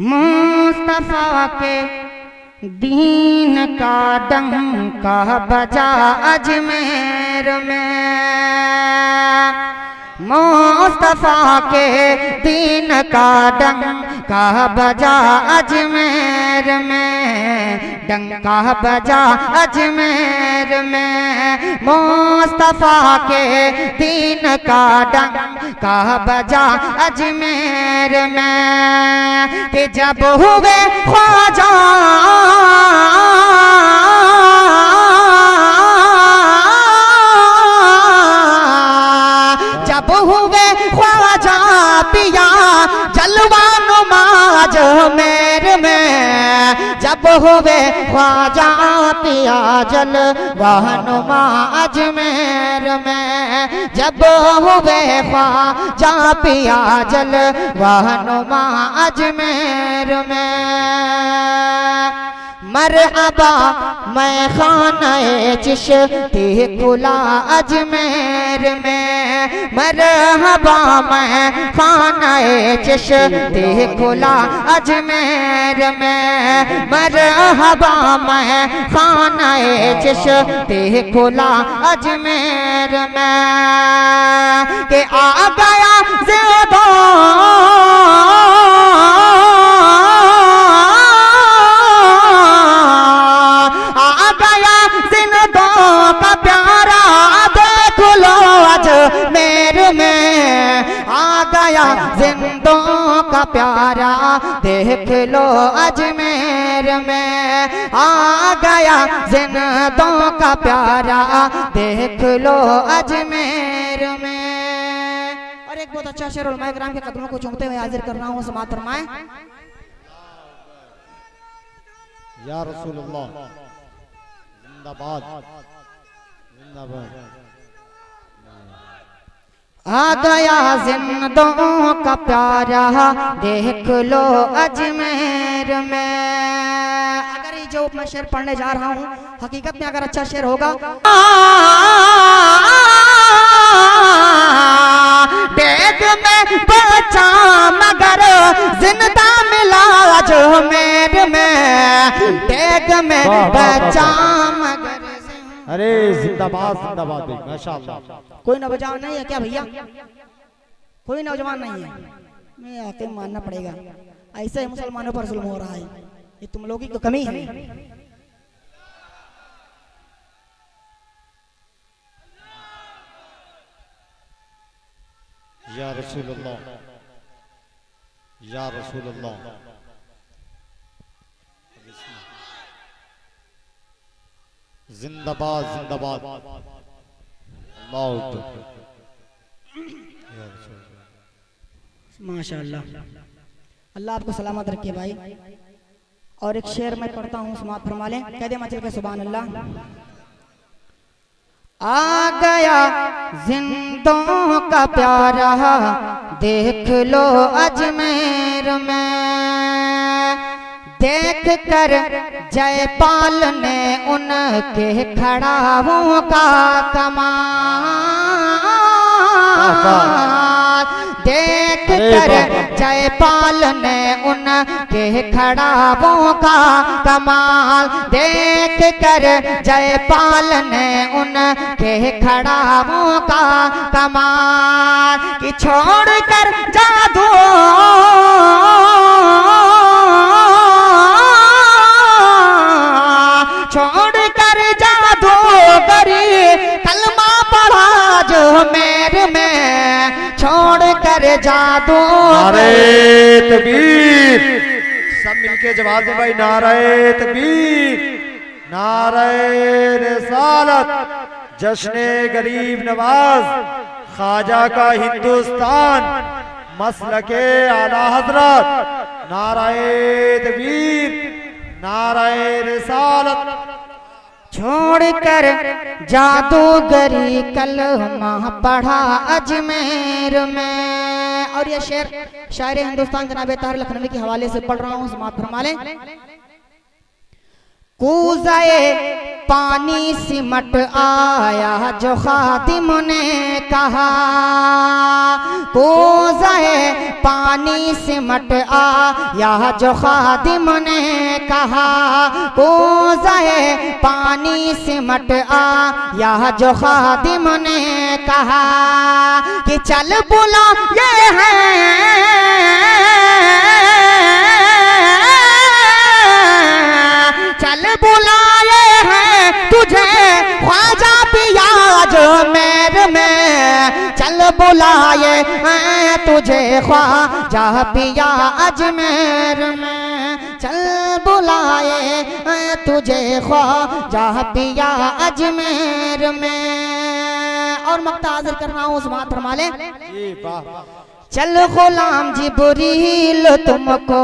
मुस्तफा के दीन का डंका बजा अजमेर में, मुस्तफा के दीन का डंका बजा अजमेर में, डंका बजा अजमेर में, मुस्तफा के दीन का डंका बजा अजमेर में। कि जब हुए ख्वाजा जब हुए ख्वाजा पिया जलवा नुमाज मेर में, जब हुए ख्वाजा पिया जलवा नुमाज मेर में, जब हुए ख्वाजा पिया जलवा नुमाज मेर में। मरहबा मैं खाने चिश्ती खुला अजमेर में, मरहबा मैं खाने चिश्ती खुला अजमेर में, मरहबा मैं खाने चिश्ती खुला अजमेर में। के आ गया ज़िंदा का प्यारा देख लो अजमेर में, आ गया जिंदों का प्यारा देख लो अजमेर में, आ गया जिंदों का प्यारा देख लो अजमेर में। और एक बहुत अच्छा शेर उलमाए किराम के कदमों को चूमते हुए हाजिर कर रहा हूँ, समाअत फरमाएं। या रसूलुल्लाह जिंदाबाद जिंदाबाद। आ गया जिंदों का प्यारा देख लो अजमेर में। अगर ये जो मैं शेर पढ़ने जा रहा हूँ हकीकत में अगर अच्छा शेर होगा, डेग में बचा मगर जिंदा मिला अजमेर में, डेग में बचा मगर। अरे जिंदाबाद जिंदाबाद माशाअल्लाह। कोई नौजवान नहीं है क्या भैया? कोई नौजवान नहीं है? मैं आके मानना पड़ेगा, ऐसे ही मुसलमानों पर जुल्म हो रहा है, ये तुम लोगों की कमी है। या रसूलुल्लाह या रसूलुल्लाह। जिंदाबाद जिंदाबाद माशाअल्लाह। अल्लाह आपको सलामत रखे भाई। और एक शेर मैं पढ़ता हूँ, समाअत फरमा लें। कह दे मचल के सुभान अल्लाह। आ गया जिंदों का प्यारा देख लो अजमेर में, देख कर जयपाल ने उनके खड़ाओं का कमाल, देख कर जयपाल ने उनके खड़ाओं का कमाल, देख कर जयपाल ने उनके खड़ाओं का कमाल। कि छोड़ कर जादू छोड़ कर जादूगरी कलमा पढ़ा जो मेरे में, छोड़ कर जादू। नारे तकबीर, सब मिलके जवाब दे भाई। नारे तकबीर, नारे रिसालत, जश्ने गरीब नवाज, ख्वाजा का हिंदुस्तान, मसलके आला हजरत। नारे तकबीर, नारे रिसालत। छोड़ कर जादूगरी कलमा पढ़ा अजमेर में। और ये शेर शायर हिंदुस्तान जनाब ताहिर लखनवी के हवाले से पढ़ रहा हूँ, समाअत फरमा लें। कूज़े पानी सिमट आया जो खादिम ने कहा, कूज़े पानी सिमट आया जो खादिम ने कहा, कोज़ाए पानी सिमट आया जो खादिम ने कहा कि चल बुला ये है चल बुलाए हैं तुझे ख्वाजा पिया अजमेर में, चल बुलाए हैं तुझे ख्वाजा पिया अजमेर में, चल बुलाए हैं तुझे ख्वाजा पिया अजमेर में। और मक्ता हाजिर कर रहा हूँ उस बात फरमाले, चल गुलाम जिब्रील तुमको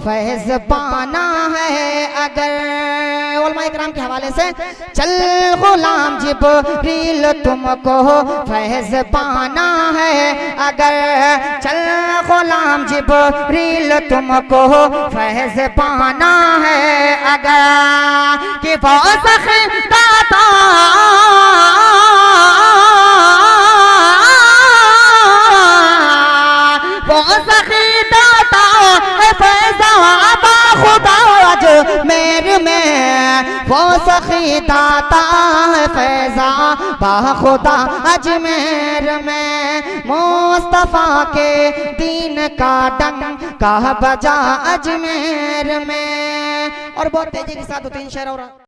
फैज पाना है अगर, उलमा इकराम के हवाले से, चल गुलाम जिब्रील तुमको फैज पाना है अगर, चल गुलाम जिब्रील तुमको फैज पाना है अगर, कि वो सखी दाता वो सखी दाता है फैज़ा बा खुदा अजमेर में, वो सखी दाता है फैज़ा बा खुदा अजमेर में, मुस्तफ़ा के दीन का डंका बजा अजमेर में। और बहुत तेजी के साथ 2-3 शेर और